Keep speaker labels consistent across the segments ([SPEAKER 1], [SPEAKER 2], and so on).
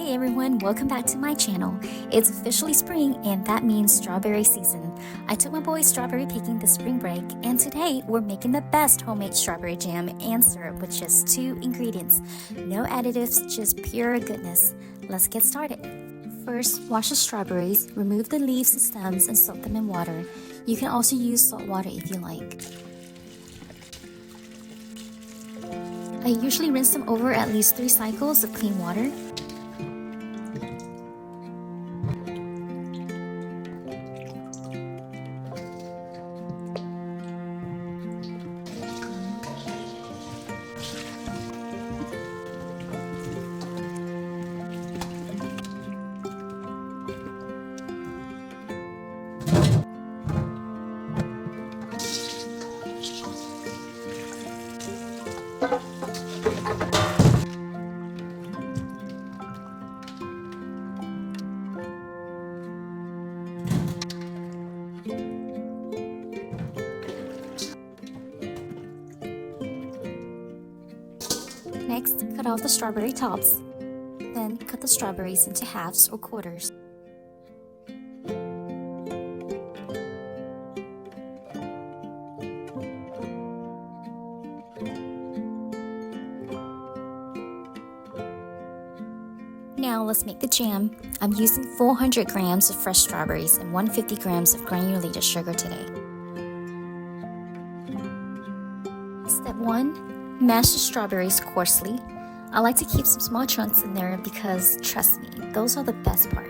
[SPEAKER 1] Hey everyone, welcome back to my channel. It's officially spring and that means strawberry season. I took my boys strawberry picking this spring break and today we're making the best homemade strawberry jam and syrup with just 2 ingredients. No additives, just pure goodness. Let's get started. First, wash the strawberries, remove the leaves and stems and soak them in water. You can also use salt water if you like. I usually rinse them over at least 3 cycles of clean water. Next, cut off the strawberry tops. Then, cut the strawberries into halves or quarters. Now, let's make the jam. I'm using 400 grams of fresh strawberries and 150 grams of granulated sugar today. Step 1. Mash the strawberries coarsely. I like to keep some small chunks in there because, trust me, those are the best part.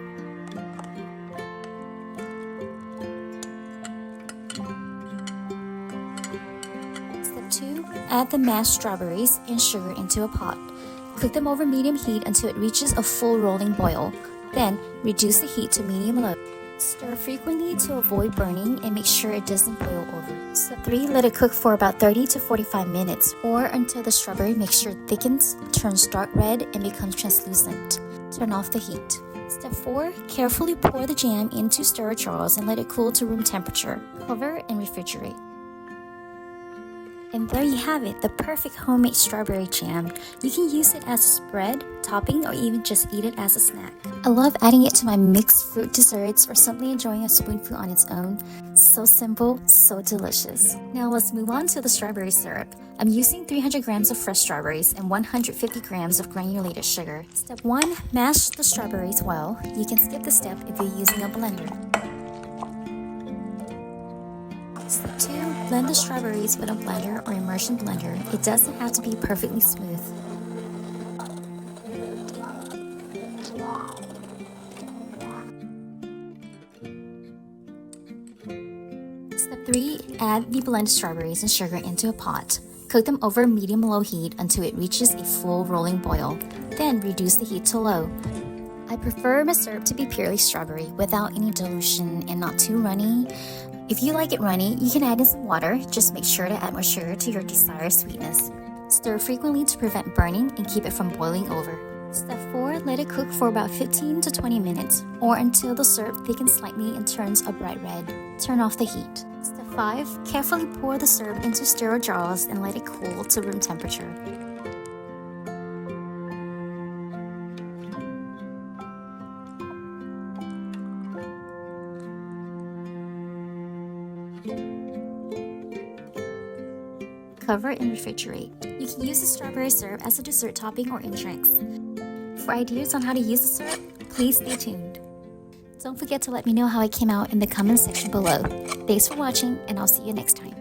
[SPEAKER 1] Step 2. Add the mashed strawberries and sugar into a pot. Cook them over medium heat until it reaches a full rolling boil. Then, reduce the heat to medium-low. Stir frequently to avoid burning and make sure it doesn't boil over. Step 3. Let it cook for about 30 to 45 minutes or until the strawberry mixture thickens, turns dark red, and becomes translucent. Turn off the heat. Step 4. Carefully pour the jam into stirrer jars and let it cool to room temperature. Cover and refrigerate. And there you have it, the perfect homemade strawberry jam. You can use it as a spread, topping, or even just eat it as a snack. I love adding it to my mixed fruit desserts or simply enjoying a spoonful on its own. So simple, so delicious. Now let's move on to the strawberry syrup. I'm using 300 grams of fresh strawberries and 150 grams of granulated sugar. Step 1. Mash the strawberries well. You can skip the step if you're using a blender. Step 2. Blend the strawberries with a blender or immersion blender. It doesn't have to be perfectly smooth. Step 3. Add the blended strawberries and sugar into a pot. Cook them over medium-low heat until it reaches a full rolling boil. Then reduce the heat to low. I prefer my syrup to be purely strawberry without any dilution and not too runny. If you like it runny, you can add in some water. Just make sure to add more sugar to your desired sweetness. Stir frequently to prevent burning and keep it from boiling over. Step 4. Let it cook for about 15 to 20 minutes or until the syrup thickens slightly and turns a bright red. Turn off the heat. Step 5. Carefully pour the syrup into stirrer jars and let it cool to room temperature. Cover and refrigerate. You can use the strawberry syrup as a dessert topping or in drinks. For ideas on how to use the syrup, please stay tuned. Don't forget to let me know how it came out in the comment section below. Thanks for watching, and I'll see you next time.